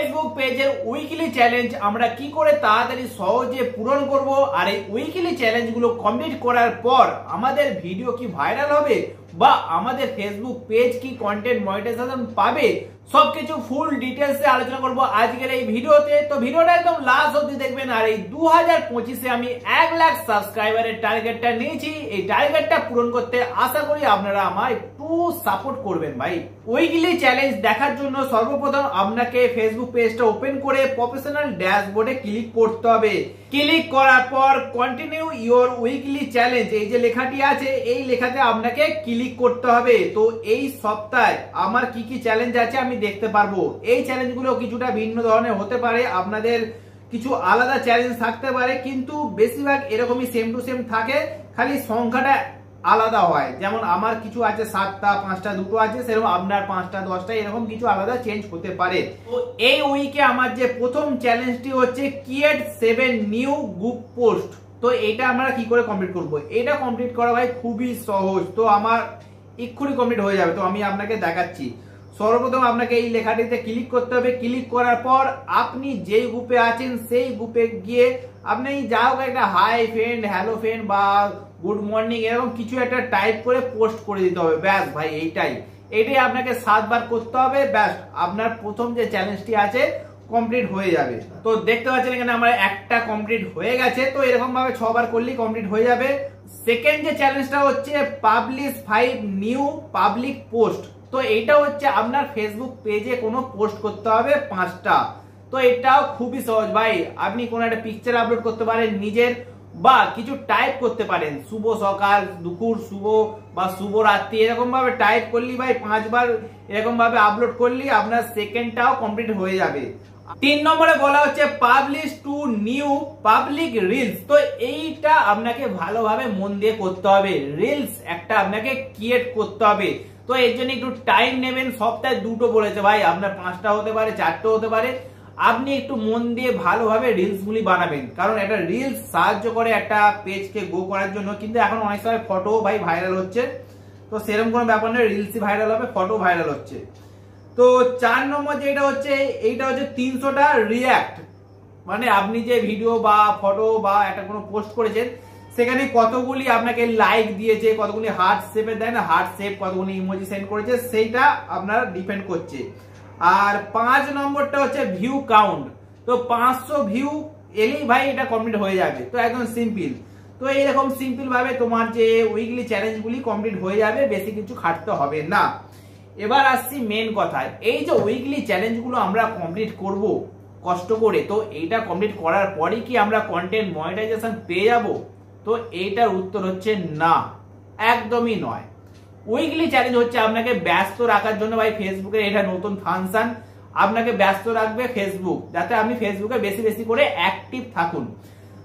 Facebook পেজের weekly challenge আমরা কি করে তাড়াতাড়ি সহজে পূরণ করব, আর এই উইকলি চ্যালেঞ্জগুলো কমপ্লিট করার পর আমাদের ভিডিও কি ভাইরাল হবে বা আমাদের ফেসবুক পেজ কি কন্টেন্ট মনিটাইজেশন পাবে, সবকিছু ফুল ডিটেলসে আলোচনা করব আজকের এই ভিডিওতে। তো ভিডিওটা একদম লাস্ট অবধি দেখবেন। আর এই 2025-এ আমি 1 লাখ সাবস্ক্রাইবারের টার্গেটটা নিয়েছি। এই টার্গেটটা পূরণ করতে আশা করি আপনারা আমার একটু সাপোর্ট করবেন ভাই। উইকলি চ্যালেঞ্জ দেখার জন্য সর্বপ্রথম আপনাকে ফেসবুক পেজটা ওপেন করে প্রফেশনাল ড্যাশবোর্ডে ক্লিক করতে হবে। ক্লিক করার পর কন্টিনিউ ইওর উইকলি চ্যালেঞ্জ, এই যে লেখাটি আছে এই লেখাতে আপনাকে ক্লিক করতে হবে। তো এই সপ্তাহে আমার কি কি চ্যালেঞ্জ আছে আমি দেখতে পারবো। এই চ্যালেঞ্জগুলো কিছুটা ভিন্ন ধরনের হতে পারে, আপনাদের কিছু আলাদা চ্যালেঞ্জ থাকতে পারে, কিন্তু বেশিরভাগ এরকমই সেম টু সেম থাকে, খালি সংখ্যাটা আলাদা হয়। যেমন আমার কিছু আছে 7টা, 5টা, 2টো আছে, সেরকম আপনার 5টা, 10টা এরকম কিছু আলাদা চেঞ্জ হতে পারে। তো এই উইকে আমার যে প্রথম চ্যালেঞ্জটি হচ্ছে ক্রিয়েট 7 নিউ গ্রুপ পোস্ট। তো এটা আমরা কি করে কমপ্লিট করব? এটা কমপ্লিট করা ভাই খুবই সহজ। তো আমার এক্ষুনি কমপ্লিট হয়ে যাবে। তো আমি আপনাকে দেখাচ্ছি। সর্বপ্রথম আপনাকে এই লেখাটিতে ক্লিক করতে হবে। ক্লিক করার পর আপনি যেই গ্রুপে আছেন সেই গ্রুপে গিয়ে আপনি যা হোক একটা হাই ফ্রেন্ড, হ্যালো ফ্রেন্ড বা গুড মর্নিং এরকম কিছু একটা টাইপ করে পোস্ট করে দিতে হবে। ব্যাস ভাই এইটাই আপনাকে 7 বার করতে হবে। ব্যাস আপনার প্রথম যে চ্যালেঞ্জটি আছে কমপ্লিট হয়ে যাবে। তো দেখতে পাচ্ছেন এখানে আমার একটা কমপ্লিট হয়ে গেছে। তো এরকম ভাবে 6 বার করলেই কমপ্লিট হয়ে যাবে। সেকেন্ড যে চ্যালেঞ্জটা হচ্ছে পাবলিশ 5 নিউ পাবলিক পোস্ট। তো এইটা হচ্ছে আপনার ফেসবুক পেজে কোনো পোস্ট করতে হবে 5টা। তো এটাও খুবই সহজ ভাই। আপনি কোনো একটা পিকচার আপলোড করতে পারেন নিজের, বা কিছু টাইপ করতে পারেন, শুভ সকাল, দুপুর শুভ বা শুভ রাত্রি, এরকম ভাবে টাইপ করলি ভাই 5 বার এরকম ভাবে আপলোড করলি আপনার সেকেন্ডটাও কমপ্লিট হয়ে যাবে। 3 নম্বরে বলা হচ্ছে পাবলিশ 2 নিউ পাবলিক রিলস। তো এইটা আপনাকে ভালোভাবে মন দিয়ে করতে হবে। রিলস একটা আপনাকে ক্রিয়েট করতে হবে। তো এর জন্য একটু টাইম নেবেন। সপ্তাহে 2টো বলেছে ভাই, আপনার 5টা হতে পারে, 4টো হতে পারে। আপনি একটু মন দিয়ে ভালোভাবে রিলস গুলি বানাবেন, কারণ একটা রিলস সাহায্য করে একটা পেজকে গ্রো করার জন্য। কিন্তু এখন অনেক সময় ফটো ভাই ভাইরাল হচ্ছে, তো সেরকম কোনো ব্যাপার নেই, রিলসই ভাইরাল হবে, ফটো ভাইরাল হচ্ছে। তো 4 নম্বর যেটা হচ্ছে এইটা হচ্ছে 300টা রিঅ্যাক্ট। মানে আপনি যে ভিডিও বা ফটো বা একটা কোনো পোস্ট করেছেন সেখানে কতগুলি আপনাকে লাইক দিয়েছে, কতগুলি হার্ট শেপে দেয় না, হার্ট শেপ, কতগুলি ইমোজি সেন্ড করেছে, সেইটা আপনার ডিপেন্ড করছে। আর 5 নম্বরটা হচ্ছে ভিউ কাউন্ট। তো 500 ভিউ এলেই ভাই এটা কমপ্লিট হয়ে যাবে। তো একদম সিম্পল। তো এইরকম সিম্পল ভাবে তোমার যে উইকলি চ্যালেঞ্জগুলি কমপ্লিট হয়ে যাবে, বেশি কিছু খাটতে হবে না। এবার আসছি মেন কথায়। এই যে উইকলি চ্যালেঞ্জগুলো আমরা কমপ্লিট করব কষ্ট করে, তো এইটা কমপ্লিট করার পরে কি আমরা কন্টেন্ট মনিটাইজেশন পেয়ে যাব? তো এইটার উত্তর হচ্ছে না, একদমই নয়। উইকলি চ্যালেঞ্জ হচ্ছে আপনাকে ব্যস্ত রাখার জন্য ভাই। ফেসবুকের এটা নতুন ফাংশন, আপনাকে ব্যস্ত রাখবে ফেসবুক, যাতে আপনি ফেসবুকে বেশি বেশি করে অ্যাক্টিভ থাকুন।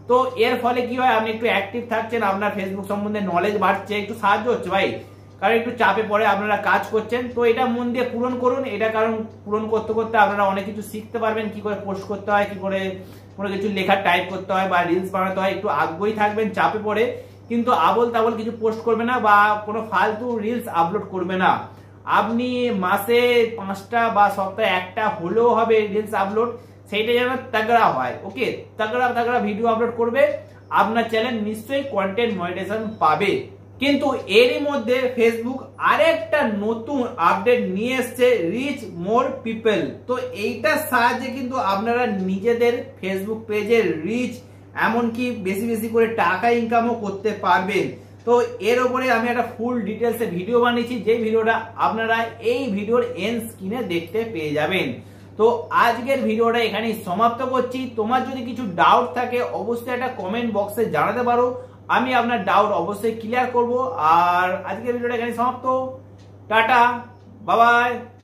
তো এর ফলে কি হয়, আপনি একটু অ্যাক্টিভ থাকছেন, আপনার ফেসবুক সম্বন্ধে নলেজ বাড়ছে, একটু সাহায্য হচ্ছে ভাই। কারণ একটু চাপে পড়ে আপনারা কাজ করছেন, তো এটা মন দিয়ে পূরণ করুন। এটা কারণ পূরণ করতে করতে আপনারা অনেক কিছু শিখতে পারবেন, কি করে পোস্ট করতে হয়, কি করে কোনো কিছু লেখা টাইপ করতে হয় বা রিলস বানাতে হয়। একটু আগ্রহী থাকবেন চাপে পড়ে, কিন্তু আবল তাবল কিছু পোস্ট করবে না বা কোনো ফালতু রিলস আপলোড করবে না। আপনি মাসে 5টা বা সপ্তাহে 1টা হলেও হবে রিলস আপলোড, সেইটা যেন তাগড়া হয়। ওকে, তাগড়া ভিডিও আপলোড করবে, আপনার চ্যানেল নিশ্চয়ই কন্টেন্ট মনিটাইজেশন পাবে। কিন্তু এরই মধ্যে ফেসবুক আরেকটা নতুন আপডেট নিয়ে এসছে, রিচ মোর পিপল। তো এইটার সাহায্যে কিন্তু আপনারা নিজেদের ফেসবুক পেজের রিচ, এমনকি বেশি বেশি করে টাকা ইনকামও করতে পারবেন। তো এর উপরে আমি একটা ফুল ডিটেলসে ভিডিও বানিয়েছি, যে ভিডিওটা আপনারা এই ভিডিওর এন্ড স্ক্রিনে দেখতে পেয়ে যাবেন। তো আজকের ভিডিওটা এখানেই সমাপ্ত করছি। তোমার যদি কিছু ডাউট থাকে অবশ্যই একটা কমেন্ট বক্সে জানাতে পারো, আমি আপনার ডাউট অবশ্যই ক্লিয়ার করব। আর আজকের ভিডিওটা এখানে সমাপ্ত। Tata, bye bye.